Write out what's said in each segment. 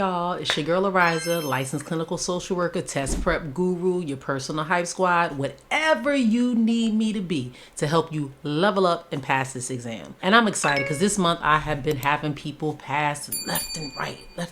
y'all, it's your girl Ariza, licensed clinical social worker, test prep guru, your personal hype squad, whatever you need me to be to help you level up and pass this exam. And I'm excited because this month I have been having people pass left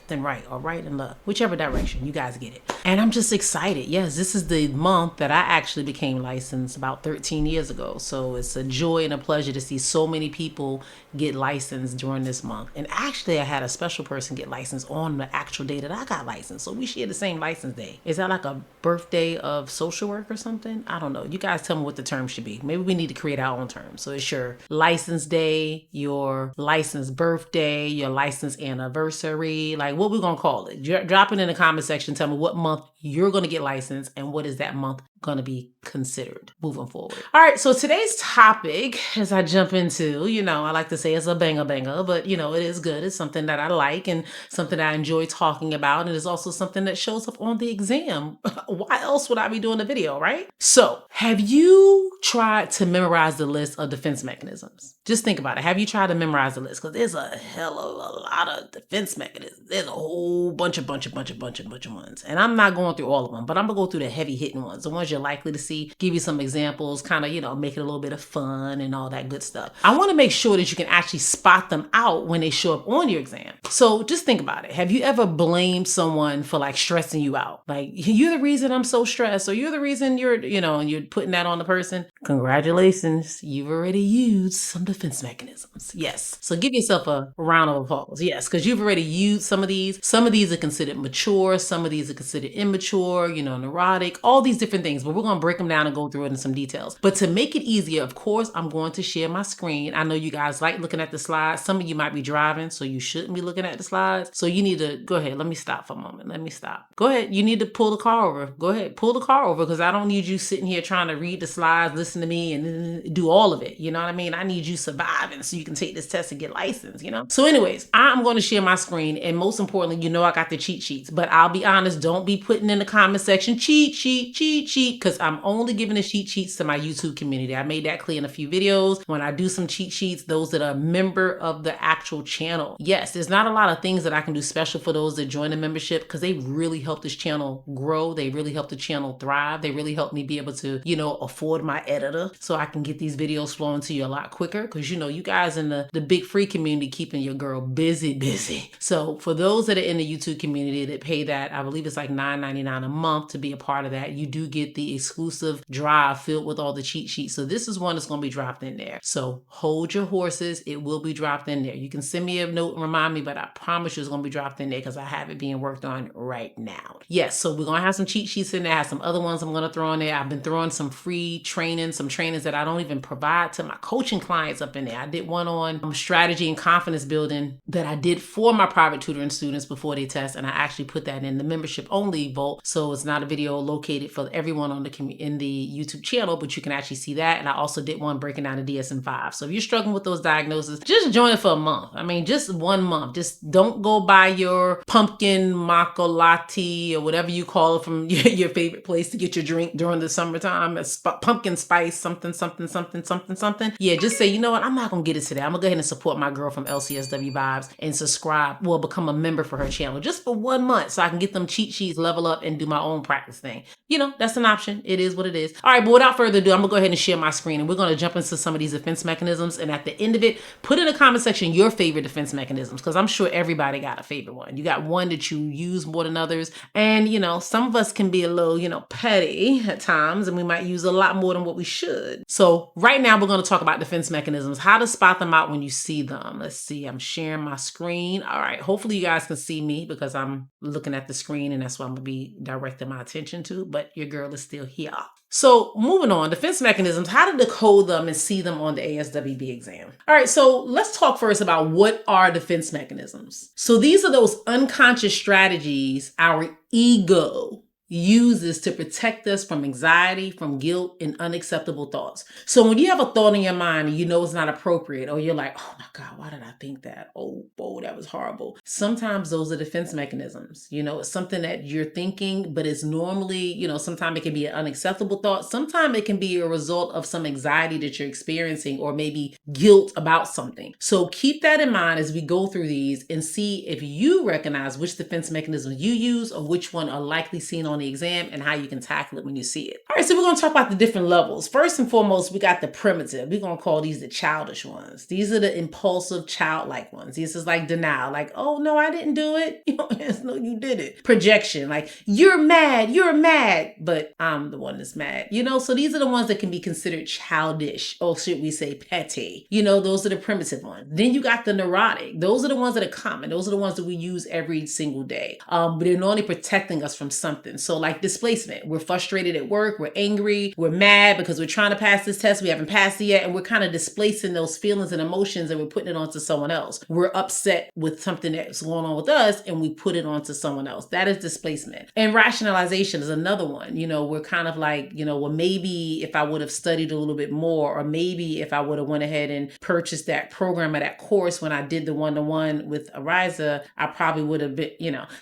and right, or right and left, whichever direction, you guys get it. And I'm just excited. Yes, this is the month that I actually became licensed about 13 years ago. So it's a joy and a pleasure to see so many people get licensed during this month. And actually I had a special person get licensed on the actual day that I got licensed. So we share the same license day. Is that like a birthday of social work or something? I don't know. You guys tell me what the term should be. Maybe we need to create our own term. So it's your license day, your license birthday, your license anniversary. Like, what we gonna call it? Drop it in the comment section. Tell me what month you're gonna get licensed and what is that month gonna be considered moving forward. All right, so today's topic, as I jump into, I like to say it's a banger, but it is good. It's something that I like and something that I enjoy talking about, and it's also something that shows up on the exam. Why else would I be doing a video, right? So, have you tried to memorize the list of defense mechanisms? Just think about it. Have you tried to memorize the list? Because there's a hell of a lot of defense mechanisms. There's a whole bunch of ones. And I'm not going through all of them, but I'm gonna go through the heavy hitting ones, the ones you're likely to see, give you some examples, kind of, make it a little bit of fun and all that good stuff. I want to make sure that you can actually spot them out when they show up on your exam. So just think about it. Have you ever blamed someone for like stressing you out? Like, you're the reason I'm so stressed, or you're the reason you're putting that on the person. Congratulations, you've already used some defense mechanisms. Yes. So give yourself a round of applause. Yes, because you've already used some of these. Some of these are considered mature. Some of these are considered immature, neurotic, all these different things. But we're going to break them down and go through it in some details. But to make it easier, of course, I'm going to share my screen. I know you guys like looking at the slides. Some of you might be driving, so you shouldn't be looking at the slides. So you need to go ahead. Let me stop for a moment. Let me stop. Go ahead. You need to pull the car over. Go ahead. Pull the car over, because I don't need you sitting here trying to read the slides, listen to me, and do all of it. You know what I mean? I need you surviving so you can take this test and get licensed, So anyways, I'm going to share my screen. And most importantly, I got the cheat sheets. But I'll be honest, don't be putting in the comment section, cheat sheet, because I'm only giving the cheat sheets to my YouTube community. I made that clear in a few videos. When I do some cheat sheets, those that are a member of the actual channel. Yes, there's not a lot of things that I can do special for those that join the membership, because they really help this channel grow. They really help the channel thrive. They really help me be able to, afford my editor so I can get these videos flowing to you a lot quicker, because, you guys in the big free community keeping your girl busy. So for those that are in the YouTube community that pay that, I believe it's like $9.99 a month to be a part of that, you do get the exclusive drive filled with all the cheat sheets. So this is one that's going to be dropped in there. So hold your horses. It will be dropped in there. You can send me a note and remind me, but I promise you it's going to be dropped in there because I have it being worked on right now. Yes, so we're going to have some cheat sheets in there. I have some other ones I'm going to throw in there. I've been throwing some free training, some trainings that I don't even provide to my coaching clients up in there. I did one on strategy and confidence building that I did for my private tutoring students before they test, and I actually put that in the membership only vault. So it's not a video located for everyone in the YouTube channel, but you can actually see that. And I also did one breaking down the DSM-5. So if you're struggling with those diagnoses, just join it for a month. I mean, just 1 month. Just don't go buy your pumpkin maca latte or whatever you call it from your favorite place to get your drink during the summertime. Pumpkin spice, something. Yeah, just say, you know what? I'm not going to get it today. I'm going to go ahead and support my girl from LCSWVIBES and subscribe. Well, become a member for her channel just for 1 month so I can get them cheat sheets, level up, and do my own practice thing. That's an option. It is what it is. All right, but without further ado, I'm going to go ahead and share my screen, and we're going to jump into some of these defense mechanisms. And at the end of it, put in the comment section your favorite defense mechanisms, because I'm sure everybody got a favorite one. You got one that you use more than others. And, some of us can be a little, petty at times, and we might use a lot more than what we should. So right now, we're going to talk about defense mechanisms, how to spot them out when you see them. Let's see. I'm sharing my screen. All right. Hopefully you guys can see me because I'm looking at the screen, and that's what I'm going to be directing my attention to, but your girl is still here. So moving on, defense mechanisms, how to decode them and see them on the ASWB exam. All right, so let's talk first about what are defense mechanisms. So these are those unconscious strategies our ego uses to protect us from anxiety, from guilt, and unacceptable thoughts. So when you have a thought in your mind and you know it's not appropriate, or you're like, oh my God, why did I think that? Oh, that was horrible. Sometimes those are defense mechanisms. It's something that you're thinking, but it's normally, sometimes it can be an unacceptable thought. Sometimes it can be a result of some anxiety that you're experiencing, or maybe guilt about something. So keep that in mind as we go through these and see if you recognize which defense mechanism you use or which one are likely seen on the exam and how you can tackle it when you see it. All right, so we're going to talk about the different levels. First and foremost, we got the primitive. We're going to call these the childish ones. These are the impulsive, childlike ones. This is like denial, like, oh no, I didn't do it. No, you did it. Projection, like, you're mad, but I'm the one that's mad. So these are the ones that can be considered childish, or should we say petty. Those are the primitive ones. Then you got the neurotic. Those are the ones that are common. Those are the ones that we use every single day. But they're normally protecting us from something. So like displacement, we're frustrated at work, we're angry, we're mad because we're trying to pass this test, we haven't passed it yet, and we're kind of displacing those feelings and emotions and we're putting it onto someone else. We're upset with something that's going on with us and we put it onto someone else. That is displacement. And rationalization is another one. We're kind of like, well, maybe if I would have studied a little bit more, or maybe if I would have went ahead and purchased that program or that course when I did the one-to-one with Ariza, I probably would have been,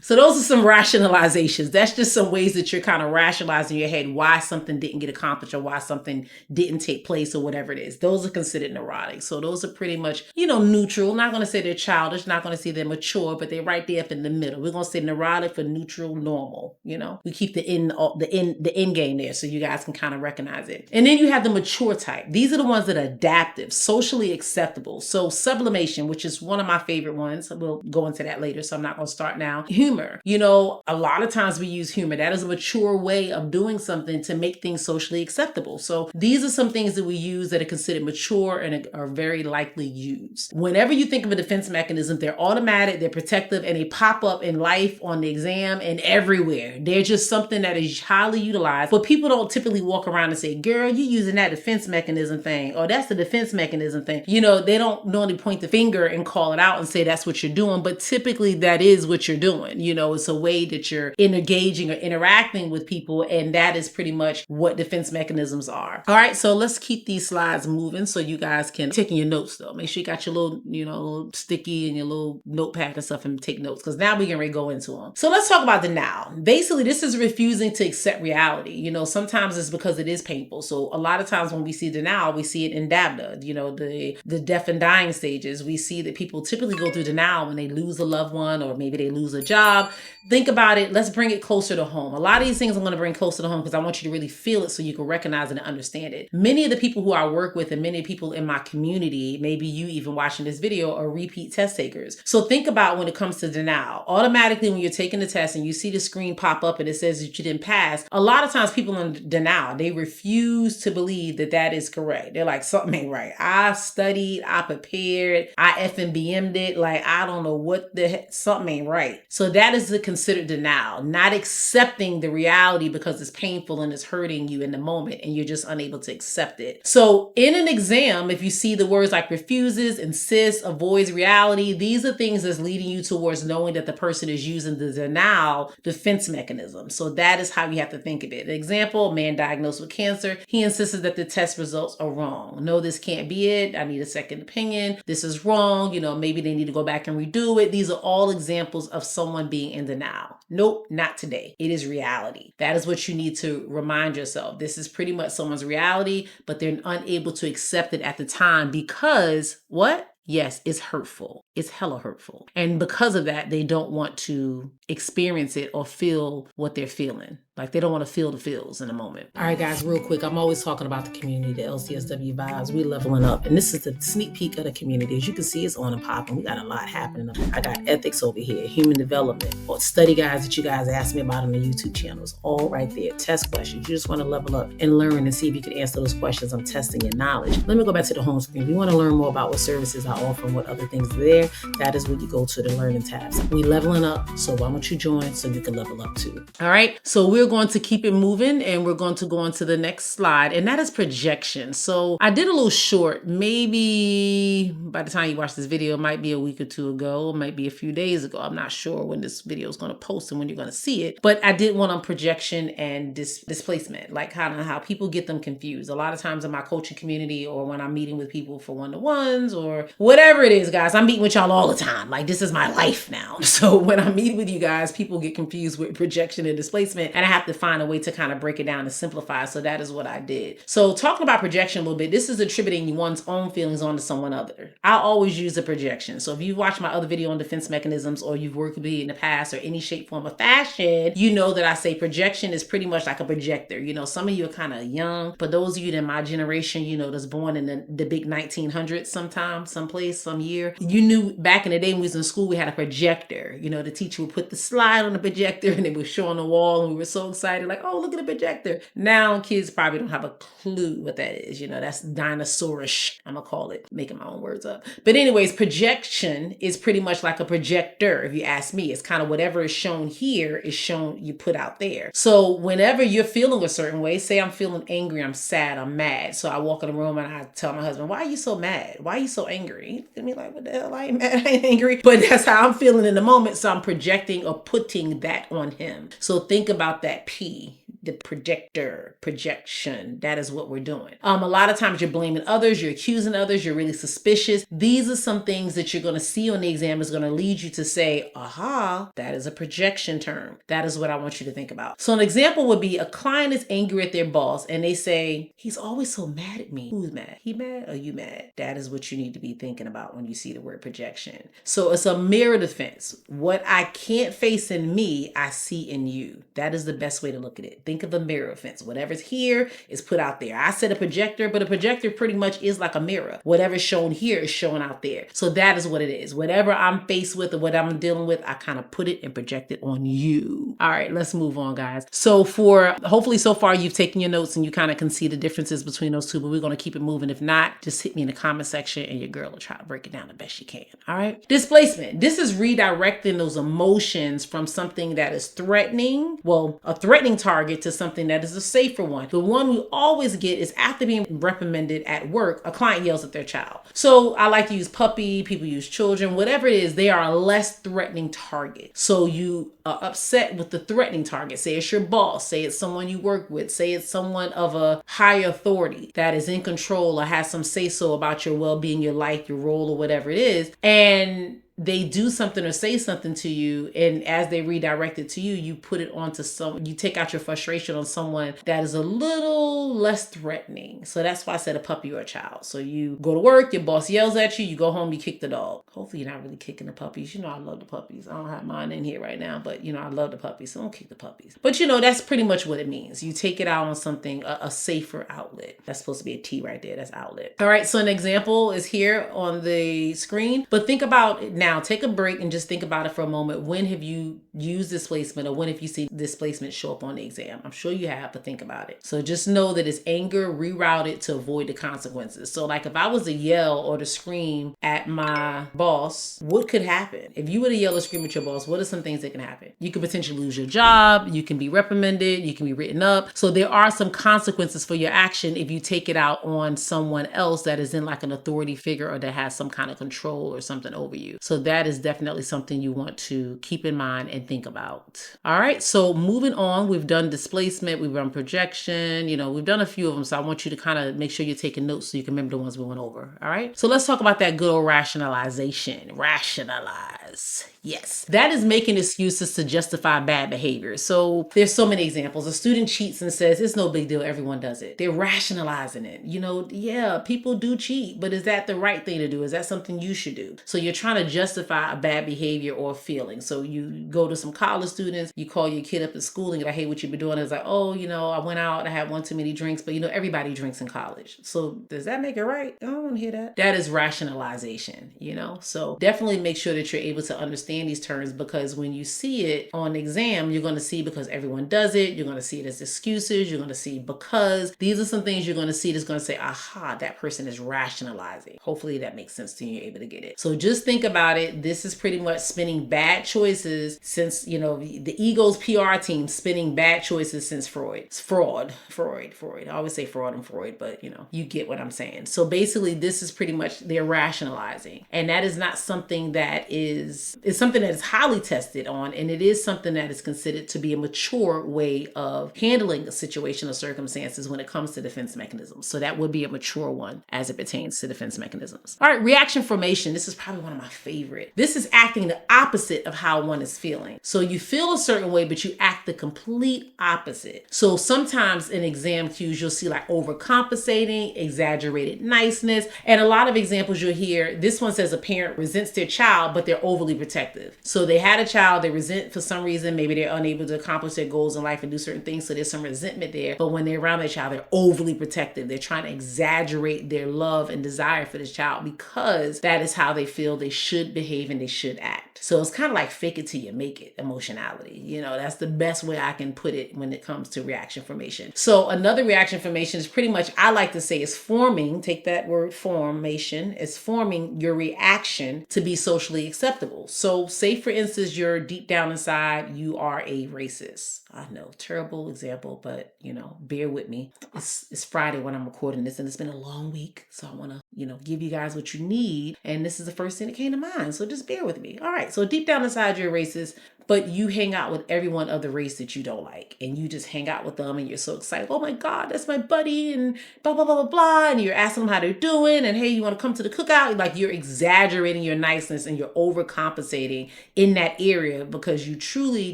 So those are some rationalizations. That's just some ways that you're kind of rationalizing in your head why something didn't get accomplished or why something didn't take place or whatever it is. Those are considered neurotic. So those are pretty much, neutral. Not going to say they're childish, not going to say they're mature, but they're right there up in the middle. We're going to say neurotic for neutral, normal. We keep the end game there so you guys can kind of recognize it. And then you have the mature type. These are the ones that are adaptive, socially acceptable. So sublimation, which is one of my favorite ones. We'll go into that later, so I'm not going to start now. Humor. A lot of times we use humor. That is a mature way of doing something to make things socially acceptable. So these are some things that we use that are considered mature and are very likely used. Whenever you think of a defense mechanism, they're automatic, they're protective, and they pop up in life, on the exam, and everywhere. They're just something that is highly utilized, but people don't typically walk around and say, girl, you're using that defense mechanism thing, or that's the defense mechanism thing. They don't normally point the finger and call it out and say that's what you're doing, but typically that is what you're doing. It's a way that you're engaging or interacting with people, and that is pretty much what defense mechanisms are. All right, so let's keep these slides moving so you guys can take in your notes though. Make sure you got your little, little sticky and your little notepad and stuff and take notes, because now we can really go into them. So let's talk about denial. Basically, this is refusing to accept reality. Sometimes it's because it is painful. So a lot of times when we see denial, we see it in DABDA, the death and dying stages. We see that people typically go through denial when they lose a loved one, or maybe they lose a job. Think about it. Let's bring it closer to home. A lot of these things I'm going to bring closer to home because I want you to really feel it so you can recognize it and understand it. Many of the people who I work with and many people in my community, maybe you even watching this video, are repeat test takers. So think about when it comes to denial. Automatically, when you're taking the test and you see the screen pop up and it says that you didn't pass, a lot of times people in denial, they refuse to believe that that is correct. They're like, something ain't right. I studied, I prepared, I effing BM'd it. Like, I don't know what the heck, something ain't right. So that is considered denial, not accepting the reality because it's painful and it's hurting you in the moment and you're just unable to accept it. So in an exam, if you see the words like refuses, insists, avoids reality, these are things that's leading you towards knowing that the person is using the denial defense mechanism. So that is how you have to think of it. An example, a man diagnosed with cancer. He insisted that the test results are wrong. No, this can't be it. I need a second opinion. This is wrong. Maybe they need to go back and redo it. These are all examples of someone being in denial. Nope, not today. It is reality. That is what you need to remind yourself. This is pretty much someone's reality, but they're unable to accept it at the time because what? Yes, it's hurtful. It's hella hurtful. And because of that, they don't want to experience it or feel what they're feeling. Like they don't want to feel the feels in a moment. All right, guys, real quick. I'm always talking about the community, the LCSW vibes. We're leveling up. And this is the sneak peek of the community. As you can see, it's on and popping. We got a lot happening. I got ethics over here, human development, or study guides that you guys asked me about on the YouTube channels. All right there. Test questions. You just want to level up and learn and see if you can answer those questions. I'm testing your knowledge. Let me go back to the home screen. If you want to learn more about what services I offer and what other things are there, that is where you go to the learning tabs. We leveling up. So why don't you join so you can level up too? All right. So we're going to keep it moving and we're going to go on to the next slide, and that is projection. So I did a little short, maybe by the time you watch this video, it might be a week or two ago, it might be a few days ago. I'm not sure when this video is going to post and when you're going to see it, but I did one on projection and displacement, like kind of how people get them confused. A lot of times in my coaching community or when I'm meeting with people for one-to-ones or whatever it is, guys, I'm meeting with y'all all the time. Like, this is my life now. So when I meet with you guys, people get confused with projection and displacement, and I have to find a way to kind of break it down and simplify. So that is what I did. So talking about projection a little bit, this is attributing one's own feelings onto someone other. I always use a projection. So if you've watched my other video on defense mechanisms, or you've worked with me in the past or any shape, form, or fashion, you know that I say projection is pretty much like a projector. You know, some of you are kind of young, but those of you in my generation, you know, that's born in the big 1900s sometime, someplace, some year, you knew back in the day when we was in school, we had a projector. You know, the teacher would put the slide on the projector and it would show on the wall, and we were so excited, like, oh, look at the projector. Now kids probably don't have a clue what that is. You know, that's dinosaurish, I'm gonna call it, making my own words up. But anyways, projection is pretty much like a projector. If you ask me, it's kind of whatever is shown here is shown, you put out there. So whenever you're feeling a certain way, say I'm feeling angry, I'm sad, I'm mad. So I walk in the room and I tell my husband, why are you so mad? Why are you so angry? He look at me like, what the hell? I ain't mad, I ain't angry. But that's how I'm feeling in the moment. So I'm projecting or putting that on him. So think about that P, the projector, projection. That is what we're doing. A lot of times you're blaming others, you're accusing others, you're really suspicious. These are some things that you're going to see on the exam is going to lead you to say, aha, that is a projection term. That is what I want you to think about. So an example would be a client is angry at their boss and they say, he's always so mad at me. Who's mad? He mad or you mad? That is what you need to be thinking about when you see the word projection. So it's a mirror defense. What I can't face in me, I see in you. That is the best way to look at it. Think of a mirror defense. Whatever's here is put out there. I said a projector, but a projector pretty much is like a mirror. Whatever's shown here is shown out there. So that is what it is. Whatever I'm faced with or what I'm dealing with, I kind of put it and project it on you. All right, let's move on, guys. So hopefully so far you've taken your notes and you kind of can see the differences between those two, but we're going to keep it moving. If not, just hit me in the comment section and your girl will try to break it down the best she can. All right. Displacement. This is redirecting those emotions from something that is threatening, well, a threatening target, to something that is a safer one. The one we always get is after being reprimanded at work, a client yells at their child. So I like to use puppy, people use children, whatever it is, they are a less threatening target. So you are upset with the threatening target. Say it's your boss, say it's someone you work with, say it's someone of a higher authority that is in control or has some say-so about your well-being, your life, your role, or whatever it is. And they do something or say something to you, and as they redirect it to you, you put it onto you take out your frustration on someone that is a little less threatening. So that's why I said a puppy or a child. So you go to work, your boss yells at you, you go home, you kick the dog. Hopefully you're not really kicking the puppies. You know, I love the puppies. I don't have mine in here right now, but you know, I love the puppies, so don't kick the puppies. But you know, that's pretty much what it means. You take it out on something, a safer outlet. That's supposed to be a T right there. That's outlet. All right, so an example is here on the screen, but think about it now. Take a break and just think about it for a moment. When have you used displacement, or when have you seen displacement show up on the exam? I'm sure you have, but think about it. So just know that it's anger rerouted to avoid the consequences. So like if I was to yell or to scream at my boss, what could happen? If you were to yell or scream at your boss, what are some things that can happen? You could potentially lose your job. You can be reprimanded. You can be written up. So there are some consequences for your action if you take it out on someone else that is in like an authority figure or that has some kind of control or something over you. So that is definitely something you want to keep in mind and think about. All right, so moving on, we've done displacement, we've done projection, you know, we've done a few of them. So I want you to kind of make sure you're taking notes so you can remember the ones we went over. All right, so let's talk about that good old rationalization. Rationalize. Yes, that is making excuses to justify bad behavior. So there's so many examples. A student cheats and says, it's no big deal, everyone does it. They're rationalizing it. You know, yeah, people do cheat, but is that the right thing to do? Is that something you should do? So you're trying to justify a bad behavior or feeling. So you go to some college students, you call your kid up at school and you're like, hey, what you been doing? It's like, oh, you know, I went out, I had one too many drinks, but you know, everybody drinks in college. So does that make it right? I don't want to hear that. That is rationalization, you know? So definitely make sure that you're able to understand these terms, because when you see it on exam, you're going to see because everyone does it. You're going to see it as excuses. You're going to see because. These are some things you're going to see that's going to say, aha, that person is rationalizing. Hopefully that makes sense to you. You're able to get it. So just think about it. This is pretty much spinning bad choices since, the ego's PR team spinning bad choices since Freud. It's Freud. I always say fraud and Freud, but you get what I'm saying. So basically this is pretty much they're rationalizing. And that is not something that is something that is highly tested on, and it is something that is considered to be a mature way of handling a situation or circumstances when it comes to defense mechanisms. So that would be a mature one as it pertains to defense mechanisms. All right, reaction formation. This is probably one of my favorite. This is acting the opposite of how one is feeling. So you feel a certain way, but you act the complete opposite. So sometimes in exam cues, you'll see like overcompensating, exaggerated niceness. And a lot of examples you'll hear, this one says a parent resents their child, but they're overly protective. So they had a child, they resent for some reason, maybe they're unable to accomplish their goals in life and do certain things. So there's some resentment there. But when they're around their child, they're overly protective. They're trying to exaggerate their love and desire for this child because that is how they feel they should behave and they should act. So it's kind of like fake it till you make it emotionality. That's the best way I can put it when it comes to reaction formation. So another reaction formation is pretty much, I like to say, is forming, take that word formation, is forming your reaction to be socially acceptable. So say for instance, you're deep down inside, you are a racist. I know, terrible example, but bear with me. It's Friday when I'm recording this and it's been a long week. So I want to, give you guys what you need. And this is the first thing that came to mind. So just bear with me. All right. So deep down inside, you're a racist, but you hang out with everyone of the race that you don't like. And you just hang out with them and you're so excited. Oh my God, that's my buddy and blah, blah, blah, blah, blah. And you're asking them how they're doing. And hey, you want to come to the cookout? Like you're exaggerating your niceness and you're overcompensating in that area because you truly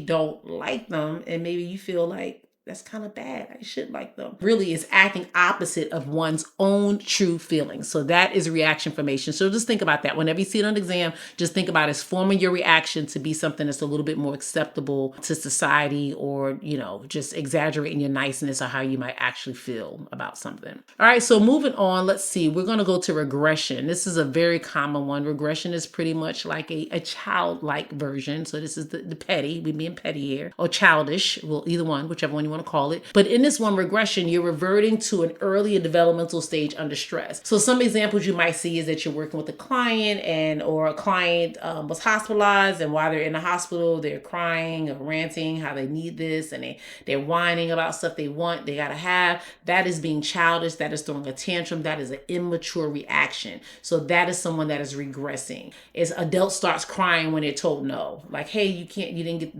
don't like them. And maybe you feel like, that's kind of bad. I should like them. Really is acting opposite of one's own true feelings. So that is reaction formation. So just think about that. Whenever you see it on the exam, just think about it as forming your reaction to be something that's a little bit more acceptable to society or, just exaggerating your niceness or how you might actually feel about something. All right. So moving on, let's see. We're going to go to regression. This is a very common one. Regression is pretty much like a childlike version. So this is the petty, we being petty here, or childish. Well, either one, whichever one you want to call it. But in this one, regression, you're reverting to an earlier developmental stage under stress. So some examples you might see is that you're working with a client or a client was hospitalized, and while they're in the hospital, they're crying or ranting how they need this and they're whining about stuff they want, they gotta have. That is being childish. That is throwing a tantrum. That is an immature reaction. So that is someone that is regressing. Is adult starts crying when they're told no. Like, hey,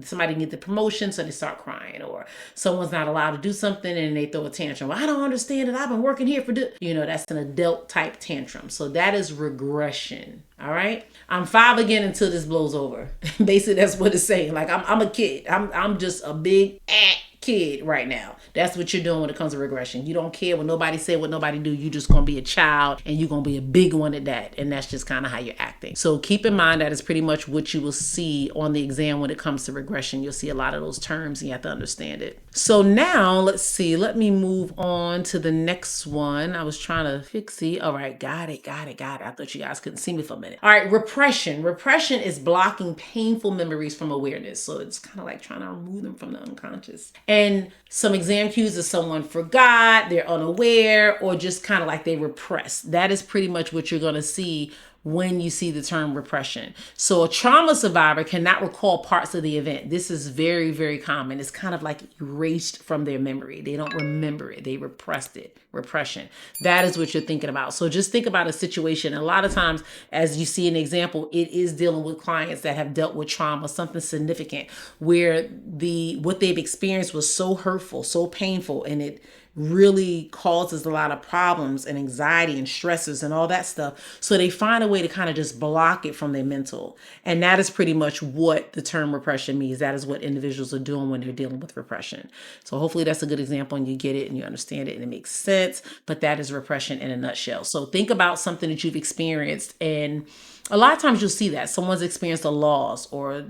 somebody didn't get the promotion, so they start crying. Or someone's not allowed to do something and they throw a tantrum. Well, I don't understand it. I've been working here for that's an adult type tantrum. So that is regression. All right. I'm 5 again until this blows over. Basically, that's what it's saying. Like I'm a kid. I'm just a big kid right now. That's what you're doing when it comes to regression. You don't care what nobody say, what nobody do. You just gonna be a child and you're gonna be a big one at that. And that's just kind of how you're acting. So keep in mind that is pretty much what you will see on the exam when it comes to regression. You'll see a lot of those terms and you have to understand it. So now let's see. Let me move on to the next one. I was trying to fix it. All right, got it. I thought you guys couldn't see me for a minute. All right, repression. Repression is blocking painful memories from awareness. So it's kind of like trying to remove them from the unconscious. And some exam cues is someone forgot, they're unaware, or just kind of like they repress. That is pretty much what you're going to see when you see the term repression. So a trauma survivor cannot recall parts of the event. This is very, very common. It's kind of like erased from their memory. They don't remember it. They repressed it. Repression. That is what you're thinking about. So just think about a situation. A lot of times, as you see an example, it is dealing with clients that have dealt with trauma, something significant, where what they've experienced was so hurtful, so painful, and it really causes a lot of problems and anxiety and stresses and all that stuff. So they find a way to kind of just block it from their mental. And that is pretty much what the term repression means. That is what individuals are doing when they're dealing with repression. So hopefully that's a good example and you get it and you understand it and it makes sense. But that is repression in a nutshell. So think about something that you've experienced, and a lot of times you'll see that someone's experienced a loss or,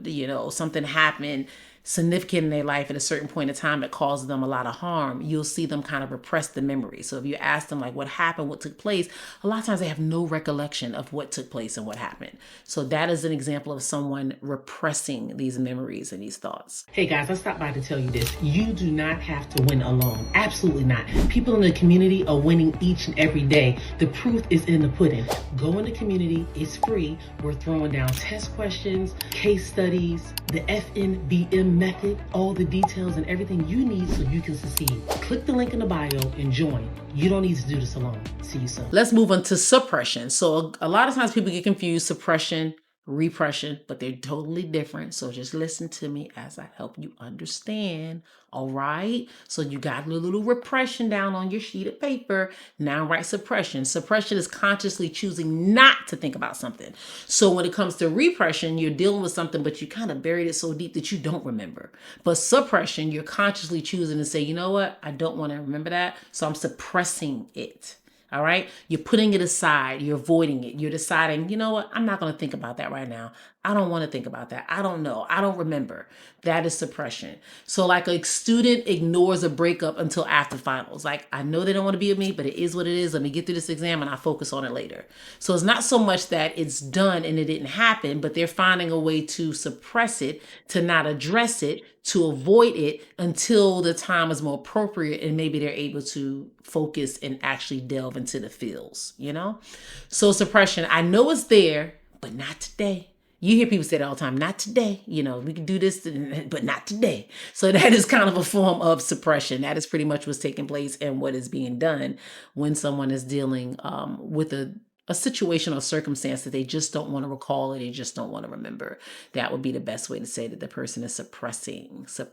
something happened significant in their life at a certain point in time that causes them a lot of harm, you'll see them kind of repress the memory. So if you ask them like what happened, what took place, a lot of times they have no recollection of what took place and what happened. So that is an example of someone repressing these memories and these thoughts. Hey guys, I stopped by to tell you this. You do not have to win alone. Absolutely not. People in the community are winning each and every day. The proof is in the pudding. Go in the community. It's free. We're throwing down test questions, case studies, the FNBM method, all the details and everything you need so you can succeed. Click the link in the bio and join. You don't need to do this alone. See you soon. Let's move on to suppression. So a lot of times people get confused, suppression, repression, but they're totally different. So just listen to me as I help you understand. All right. So you got a little repression down on your sheet of paper. Now write suppression. Suppression is consciously choosing not to think about something. So when it comes to repression, you're dealing with something, but you kind of buried it so deep that you don't remember. But suppression, you're consciously choosing to say, you know what? I don't want to remember that. So I'm suppressing it. All right. You're putting it aside. You're avoiding it. You're deciding, you know what? I'm not going to think about that right now. I don't want to think about that. I don't know. I don't remember. That is suppression. So like a student ignores a breakup until after finals. Like, I know they don't want to be with me, but it is what it is. Let me get through this exam and I'll focus on it later. So it's not so much that it's done and it didn't happen, but they're finding a way to suppress it, to not address it, to avoid it until the time is more appropriate and maybe they're able to focus and actually delve into the fields, you know? So suppression, I know it's there, but not today. You hear people say that all the time, not today. You know, we can do this, but not today. So that is kind of a form of suppression. That is pretty much what's taking place and what is being done when someone is dealing with a situation or circumstance that they just don't want to recall or they just don't want to remember. That would be the best way to say that the person is suppressing. So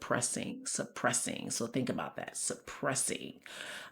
think about that, suppressing.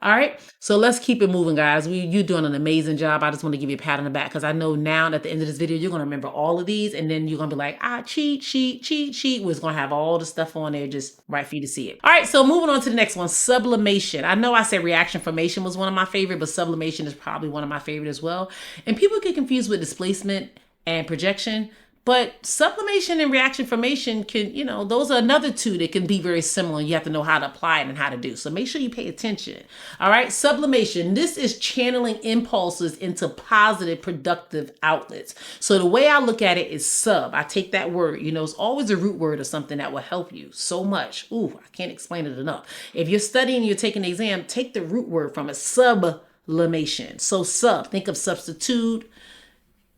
All right. So let's keep it moving, guys. You're doing an amazing job. I just want to give you a pat on the back because I know now at the end of this video, you're going to remember all of these and then you're going to be like, cheat sheet. We're going to have all the stuff on there just right for you to see it. All right. So moving on to the next one, sublimation. I know I said reaction formation was one of my favorite, but sublimation is probably one of my favorite as well. And people get confused with displacement and projection, but sublimation and reaction formation can, you know, those are another two that can be very similar. And you have to know how to apply it and how to do. So make sure you pay attention. All right. Sublimation. This is channeling impulses into positive, productive outlets. So the way I look at it is sub. I take that word, you know, it's always a root word or something that will help you so much. Ooh, I can't explain it enough. If you're studying, you're taking the exam, take the root word from it. Sublimation. So sub, think of substitute,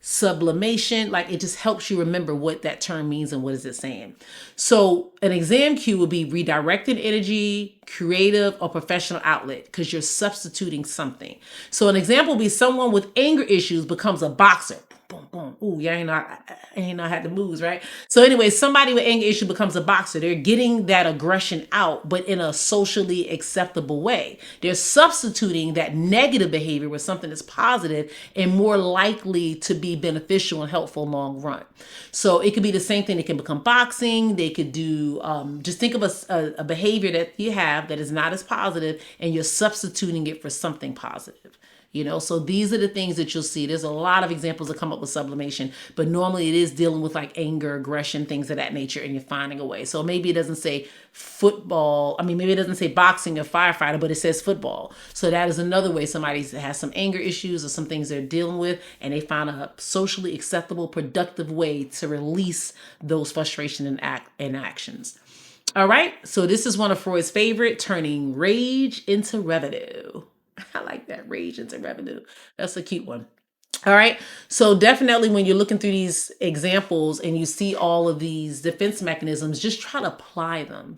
sublimation, like it just helps you remember what that term means and what is it saying. So an exam cue would be redirected energy, creative or professional outlet because you're substituting something. So an example would be someone with anger issues becomes a boxer. Boom, boom. Ooh, you ain't know how to moves, right? So anyway, somebody with anger issue becomes a boxer. They're getting that aggression out, but in a socially acceptable way. They're substituting that negative behavior with something that's positive and more likely to be beneficial and helpful long run. So it could be the same thing. It can become boxing. They could do, just think of a behavior that you have that is not as positive and you're substituting it for something positive. You know, so these are the things that you'll see. There's a lot of examples that come up with sublimation, but normally it is dealing with like anger, aggression, things of that nature, and you're finding a way. So maybe it doesn't say football. I mean, maybe it doesn't say boxing or firefighter, but it says football. So that is another way somebody has some anger issues or some things they're dealing with, and they find a socially acceptable, productive way to release those frustration and actions. All right. So this is one of Freud's favorite, turning rage into revenue. I like that, rage into revenue. That's a cute one. All right. So definitely when you're looking through these examples and you see all of these defense mechanisms, just try to apply them.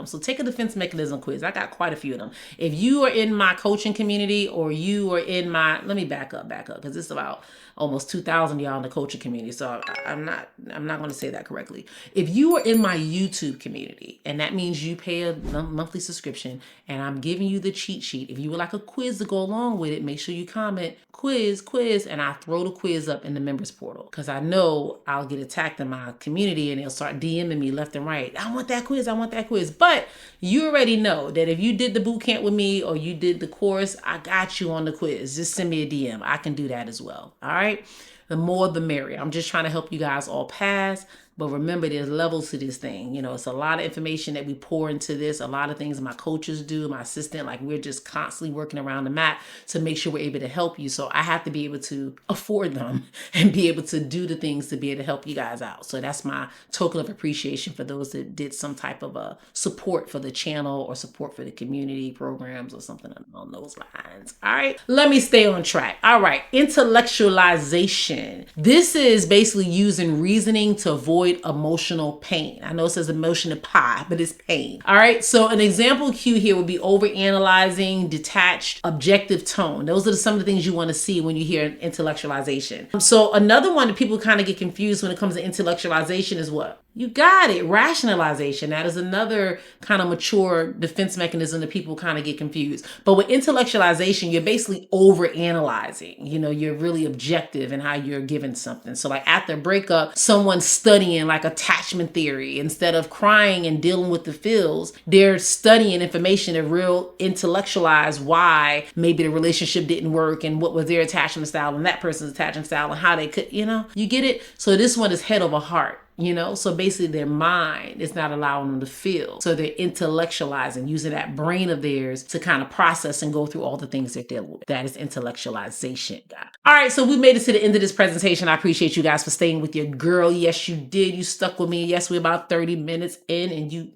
So take a defense mechanism quiz. I got quite a few of them. If you are in my coaching community or you are in my, let me back up, because it's about almost 2,000 y'all in the coaching community. So I'm not going to say that correctly. If you are in my YouTube community, and that means you pay a monthly subscription and I'm giving you the cheat sheet. If you would like a quiz to go along with it, make sure you comment quiz, and I throw the quiz up in the members portal because I know I'll get attacked in my community and they'll start DMing me left and right. I want that quiz. But you already know that if you did the boot camp with me or you did the course, I got you on the quiz. Just send me a DM. I can do that as well. All right. The more the merrier. I'm just trying to help you guys all pass. But remember, there's levels to this thing. You know, it's a lot of information that we pour into this, a lot of things my coaches do, my assistant, like we're just constantly working around the map to make sure we're able to help you. So I have to be able to afford them and be able to do the things to be able to help you guys out. So that's my token of appreciation for those that did some type of a support for the channel or support for the community programs or something along those lines. All right, let me stay on track. All right, intellectualization. This is basically using reasoning to avoid emotional pain. I know it says emotional pie, but it's pain. All right, so an example cue here would be overanalyzing, detached, objective tone. Those are some of the things you want to see when you hear intellectualization. So another one that people kind of get confused when it comes to intellectualization is what? You got it. Rationalization. That is another kind of mature defense mechanism that people kind of get confused. But with intellectualization, you're basically overanalyzing. You know, you're really objective in how you're given something. So like after a breakup, someone's studying like attachment theory. Instead of crying and dealing with the feels, they're studying information to real intellectualize why maybe the relationship didn't work and what was their attachment style and that person's attachment style and how they could, you know, you get it? So this one is head over heart. You know, so basically their mind is not allowing them to feel. So they're intellectualizing, using that brain of theirs to kind of process and go through all the things they're dealing with. That is intellectualization, guys. All right, so we made it to the end of this presentation. I appreciate you guys for staying with your girl. Yes, you did. You stuck with me. Yes, we're about 30 minutes in and you,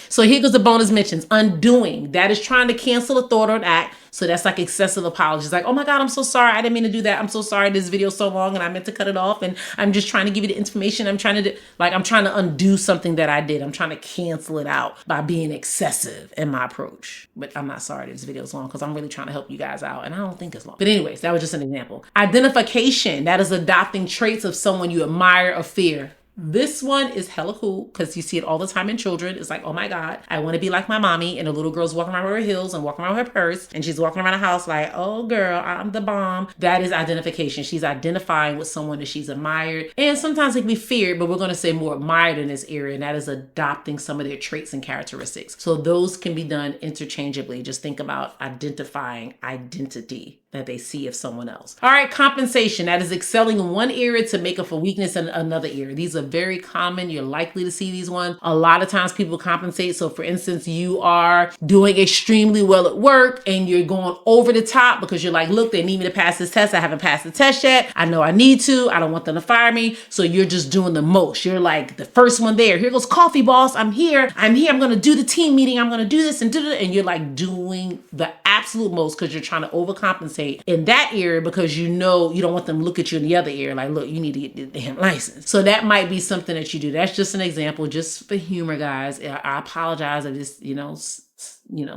So here goes the bonus mentions. Undoing. That is trying to cancel a thought or an act. So that's like excessive apologies. Like, oh my God, I'm so sorry. I didn't mean to do that. I'm so sorry. This video is so long and I meant to cut it off. And I'm just trying to give you the information. I'm trying to undo something that I did. I'm trying to cancel it out by being excessive in my approach. But I'm not sorry this video is long because I'm really trying to help you guys out. And I don't think it's long. But anyways, that was just an example. Identification. That is adopting traits of someone you admire or fear. This one is hella cool because you see it all the time in children. It's like, oh my God, I want to be like my mommy. And the little girl's walking around with her heels and walking around with her purse. And she's walking around the house like, oh girl, I'm the bomb. That is identification. She's identifying with someone that she's admired. And sometimes it can be feared, but we're going to say more admired in this area. And that is adopting some of their traits and characteristics. So those can be done interchangeably. Just think about identifying identity that they see of someone else. All right, compensation. That is excelling in one area to make up for weakness in another area. These are very common. You're likely to see these ones. A lot of times people compensate. So for instance, you are doing extremely well at work and you're going over the top because you're like, look, they need me to pass this test. I haven't passed the test yet. I know I need to. I don't want them to fire me. So you're just doing the most. You're like the first one there. Here goes coffee, boss. I'm here. I'm going to do the team meeting. I'm going to do this and do that. And you're like doing the absolute most because you're trying to overcompensate in that area because you know you don't want them to look at you in the other area like, look, you need to get the damn license. So that might be something that you do. That's just an example, just for humor, guys. I apologize if this,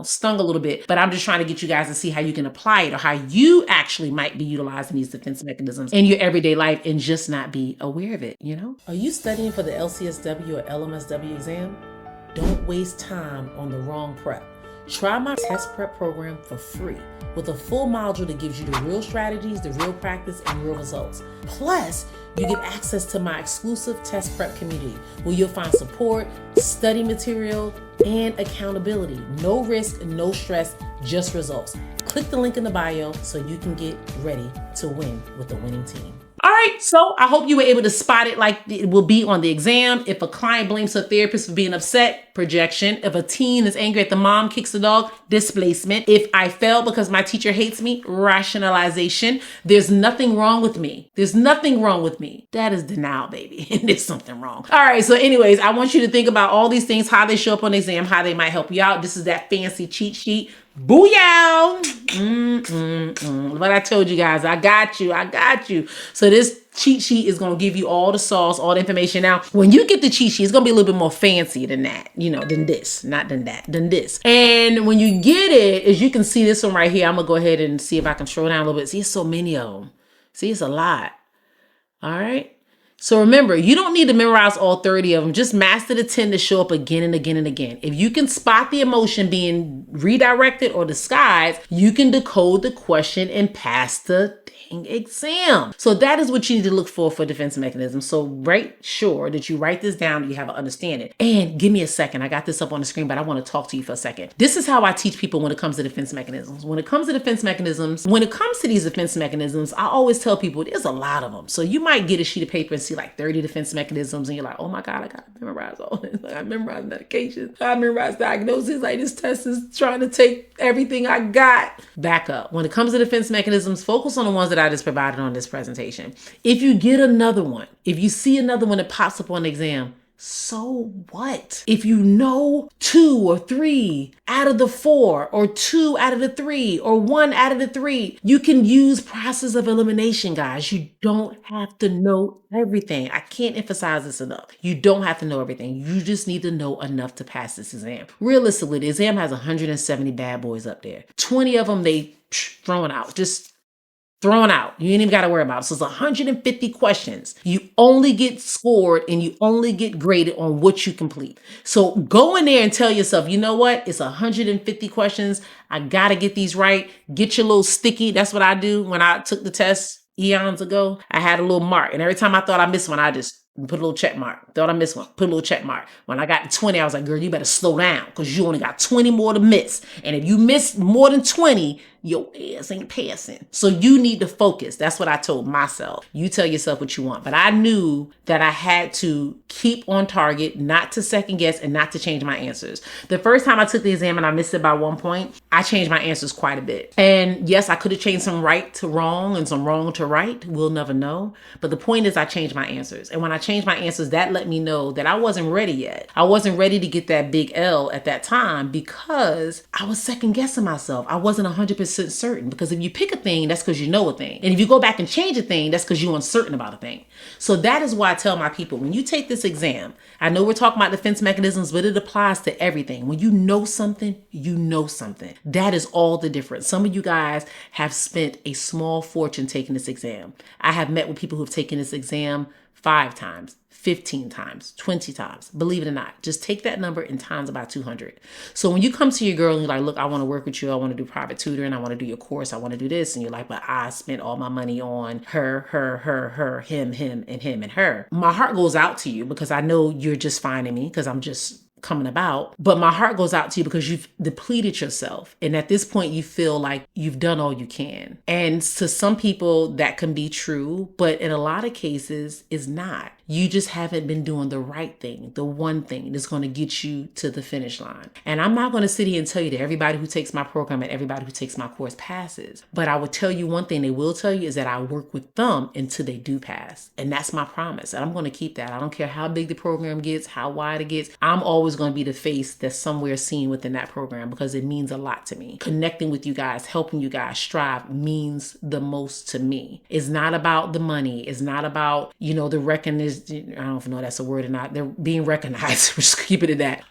stung a little bit, but I'm just trying to get you guys to see how you can apply it or how you actually might be utilizing these defense mechanisms in your everyday life and just not be aware of it, Are you studying for the LCSW or LMSW exam? Don't waste time on the wrong prep. Try my test prep program for free with a full module that gives you the real strategies, the real practice, and real results. Plus, you get access to my exclusive test prep community where you'll find support, study material, and accountability. No risk, no stress, just results. Click the link in the bio so you can get ready to win with the winning team. All right, so I hope you were able to spot it like it will be on the exam. If a client blames her therapist for being upset, projection. If a teen is angry at the mom, kicks the dog, displacement. If I fail because my teacher hates me, rationalization. There's nothing wrong with me. There's nothing wrong with me. That is denial, baby. And there's something wrong. All right, so anyways, I want you to think about all these things, how they show up on the exam, how they might help you out. This is that fancy cheat sheet. Booyah! What I told you guys, I got you. So this cheat sheet is going to give you all the sauce, all the information. Now, when you get the cheat sheet, it's going to be a little bit more fancy than that, than this, not than that, than this. And when you get it, as you can see this one right here, I'm going to go ahead and see if I can scroll down a little bit. See, it's so many of them. See, it's a lot. All right. So remember, you don't need to memorize all 30 of them. Just master the 10 to show up again and again and again. If you can spot the emotion being redirected or disguised, you can decode the question and pass the dang exam. So that is what you need to look for defense mechanisms. So make sure that you write this down, you have an understanding. And give me a second. I got this up on the screen, but I want to talk to you for a second. This is how I teach people when it comes to defense mechanisms. When it comes to these defense mechanisms, I always tell people there's a lot of them. So you might get a sheet of paper and see like 30 defense mechanisms and you're like, oh my God, I got to memorize all this. Like, I memorize medication. I memorize diagnosis. Like this test is trying to take everything I got. Back up. When it comes to defense mechanisms, focus on the ones that I just provided on this presentation. If you get another one, if you see another one that pops up on the exam, so what? If you know 2 or 3 out of the 4 or 2 out of the 3 or 1 out of the 3, you can use process of elimination, guys. You don't have to know everything. I can't emphasize this enough. You don't have to know everything. You just need to know enough to pass this exam. Realistically, the exam has 170 bad boys up there. 20 of them, they throwing out. Just thrown out. You ain't even got to worry about it. So it's 150 questions. You only get scored and you only get graded on what you complete. So go in there and tell yourself, you know what? It's 150 questions. I got to get these right. Get your little sticky. That's what I do when I took the test eons ago. I had a little mark. And every time I thought I missed one, I just put a little check mark. Thought I missed one. Put a little check mark. When I got to 20, I was like, girl, you better slow down because you only got 20 more to miss. And if you miss more than 20, your ass ain't passing. So you need to focus. That's what I told myself. You tell yourself what you want. But I knew that I had to keep on target, not to second guess and not to change my answers. The first time I took the exam and I missed it by 1 point, I changed my answers quite a bit. And yes, I could have changed some right to wrong and some wrong to right. We'll never know. But the point is I changed my answers. And when I changed my answers, that let me know that I wasn't ready yet. I wasn't ready to get that big L at that time because I was second guessing myself. I wasn't 100% certain, because if you pick a thing, that's because you know a thing. And if you go back and change a thing, that's because you're uncertain about a thing. So that is why I tell my people, when you take this exam, I know we're talking about defense mechanisms, but it applies to everything. When you know something, you know something. That is all the difference. Some of you guys have spent a small fortune taking this exam. I have met with people who've taken this exam 5 times, 15 times, 20 times. Believe it or not, just take that number and times about 200. So when you come to your girl and you're like, look, I want to work with you. I want to do private tutoring. I want to do your course. I want to do this. And you're like, but I spent all my money on her, him, and her. My heart goes out to you because I know you're just finding me because I'm just coming about. But my heart goes out to you because you've depleted yourself. And at this point, you feel like you've done all you can. And to some people, that can be true. But in a lot of cases, it's not. You just haven't been doing the right thing, the one thing that's going to get you to the finish line. And I'm not going to sit here and tell you that everybody who takes my program and everybody who takes my course passes. But I will tell you one thing they will tell you is that I work with them until they do pass. And that's my promise. And I'm going to keep that. I don't care how big the program gets, how wide it gets. I'm always going to be the face that's somewhere seen within that program because it means a lot to me. Connecting with you guys, helping you guys strive means the most to me. It's not about the money. It's not about, the recognition. I don't know if that's a word or not. They're being recognized. Just keep it at that.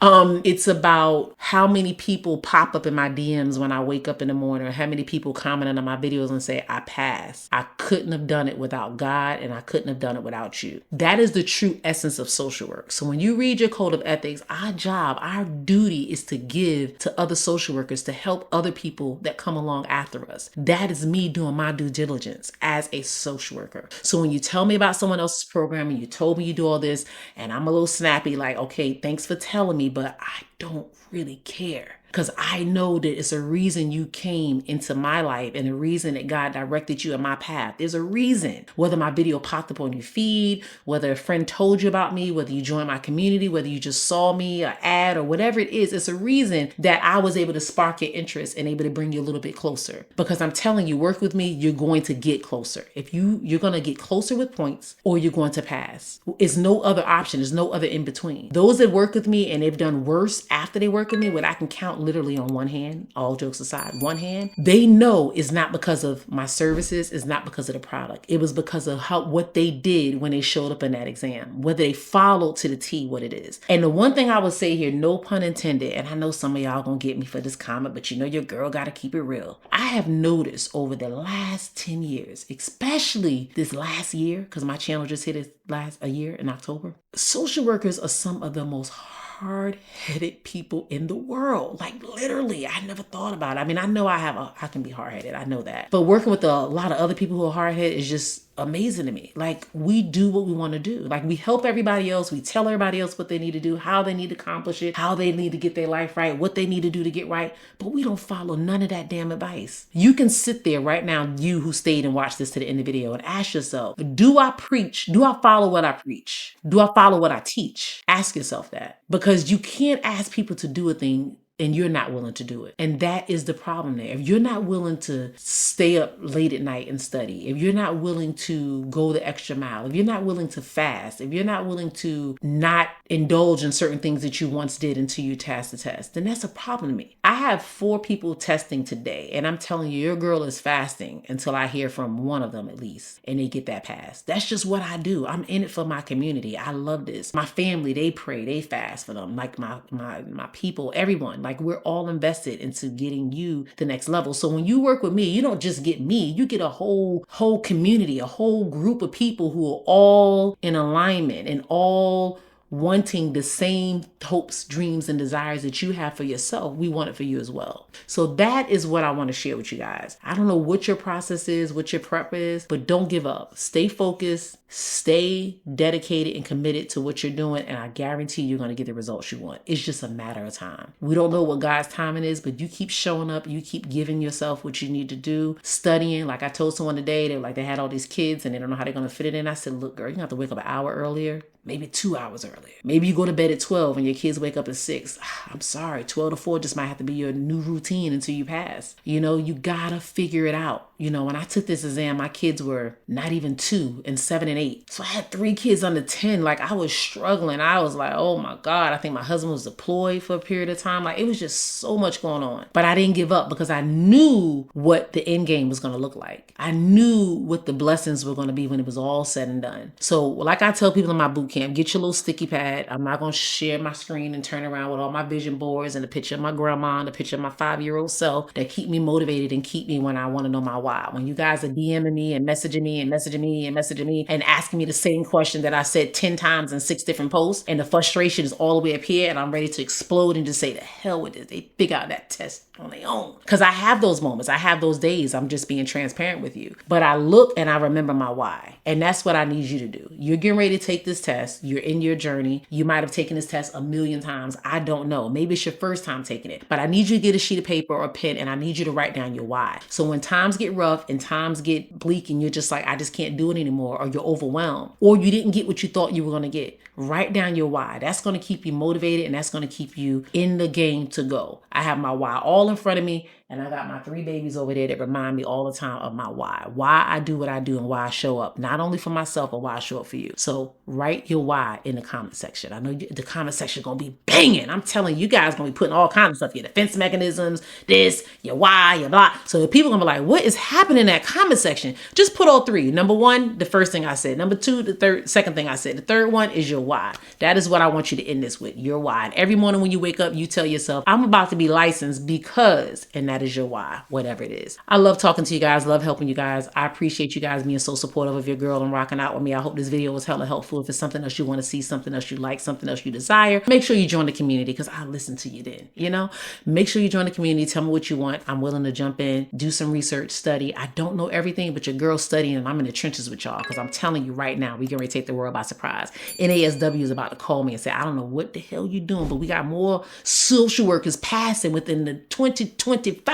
It's about how many people pop up in my DMs when I wake up in the morning, or how many people comment on my videos and say, I passed. I couldn't have done it without God, and I couldn't have done it without you. That is the true essence of social work. So when you read your code of ethics, our duty is to give to other social workers to help other people that come along after us. That is me doing my due diligence as a social worker. So when you tell me about someone else's program and you told me you do all this and I'm a little snappy, like, okay, thanks for telling me, but I don't really care. Because I know that it's a reason you came into my life and a reason that God directed you in my path. There's a reason. Whether my video popped up on your feed, whether a friend told you about me, whether you joined my community, whether you just saw me, an ad, or whatever it is, it's a reason that I was able to spark your interest and able to bring you a little bit closer. Because I'm telling you, work with me, you're going to get closer. If you're going to get closer with points or you're going to pass. It's no other option. There's no other in between. Those that work with me and they've done worse after they work with me, what I can count literally on one hand, all jokes aside, one hand, they know it's not because of my services, it's not because of the product. It was because of what they did when they showed up in that exam, whether they followed to the T what it is. And the one thing I would say here, no pun intended, and I know some of y'all gonna get me for this comment, but your girl gotta keep it real. I have noticed over the last 10 years, especially this last year, because my channel just hit a year in October. Social workers are some of the most hard-headed people in the world. Like literally, I never thought about it. I mean, I know I can be hard-headed. I know that. But working with a lot of other people who are hard-headed is just amazing to me. Like we do what we want to do. Like we help everybody else. We tell everybody else what they need to do, how they need to accomplish it, how they need to get their life right, what they need to do to get right. But we don't follow none of that damn advice. You can sit there right now, you who stayed and watched this to the end of the video, and ask yourself, do I preach? Do I follow what I preach? Do I follow what I teach? Ask yourself that, because you can't ask people to do a thing and you're not willing to do it. And that is the problem there. If you're not willing to stay up late at night and study, if you're not willing to go the extra mile, if you're not willing to fast, if you're not willing to not indulge in certain things that you once did until you pass the test, then that's a problem to me. I have 4 people testing today, and I'm telling you, your girl is fasting until I hear from one of them at least, and they get that pass. That's just what I do. I'm in it for my community. I love this. My family, they pray, they fast for them. Like my people, everyone. Like we're all invested into getting you the next level. So when you work with me, you don't just get me, you get a whole community, a whole group of people who are all in alignment and all wanting the same hopes, dreams, and desires that you have for yourself. We want it for you as well. So that is what I want to share with you guys. I don't know what your process is, what your prep is, but don't give up. Stay focused, stay dedicated and committed to what you're doing, and I guarantee you're going to get the results you want. It's just a matter of time. We don't know what God's timing is, but you keep showing up, you keep giving yourself what you need to do, studying. Like I told someone today, they had all these kids and they don't know how they're going to fit it in. I said, look, girl, you're going to have to wake up an hour earlier, maybe 2 hours earlier. Maybe you go to bed at 12 and your kids wake up at 6. I'm sorry, 12 to 4 just might have to be your new routine until you pass. You know, you gotta figure it out. You know, when I took this exam, my kids were not even 2 and 7 and 8. So I had 3 kids under 10. Like I was struggling. I was like, oh my God. I think my husband was deployed for a period of time. Like it was just so much going on. But I didn't give up because I knew what the end game was going to look like. I knew what the blessings were going to be when it was all said and done. So like I tell people in my boot camp, get your little sticky pad. I'm not going to share my screen and turn around with all my vision boards and a picture of my grandma and a picture of my 5-year-old self that keep me motivated and keep me when I want to know my why. When you guys are DMing me and messaging me and messaging me and messaging me and asking me the same question that I said 10 times in 6 different posts, and the frustration is all the way up here and I'm ready to explode and just say the hell with it. They figure out that test on their own. Because I have those moments. I have those days. I'm just being transparent with you. But I look and I remember my why. And that's what I need you to do. You're getting ready to take this test. You're in your journey. You might have taken this test a million times. I don't know. Maybe it's your first time taking it. But I need you to get a sheet of paper or a pen and I need you to write down your why. So when times get rough and times get bleak and you're just like, I just can't do it anymore, or you're overwhelmed, or you didn't get what you thought you were going to get, write down your why. That's going to keep you motivated and that's going to keep you in the game to go. I have my why all in front of me. And I got my 3 babies over there that remind me all the time of my why I do what I do and why I show up, not only for myself, but why I show up for you. So write your why in the comment section. I know the comment section is going to be banging. I'm telling you, guys going to be putting all kinds of stuff, your defense mechanisms, this, your why, your blah. So people going to be like, what is happening in that comment section? Just put all 3. Number 1, the first thing I said. Number 2, the second thing I said. The third one is your why. That is what I want you to end this with, your why. And every morning when you wake up, you tell yourself, I'm about to be licensed because, and that is your why, whatever it is. I love talking to you guys, love helping you guys. I appreciate you guys being so supportive of your girl and rocking out with me. I hope this video was hella helpful. If it's something else you want to see, something else you like, something else you desire, make sure you join the community because I'll listen to you then, you know? Make sure you join the community. Tell me what you want. I'm willing to jump in, do some research, study. I don't know everything, but your girl's studying and I'm in the trenches with y'all because I'm telling you right now, we're going to take the world by surprise. NASW is about to call me and say, I don't know what the hell you doing, but we got more social workers passing within the 2025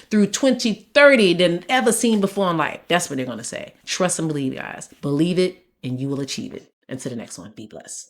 through 2030 than ever seen before in life. That's what they're going to say. Trust and believe, guys. Believe it and you will achieve it. Until the next one, be blessed.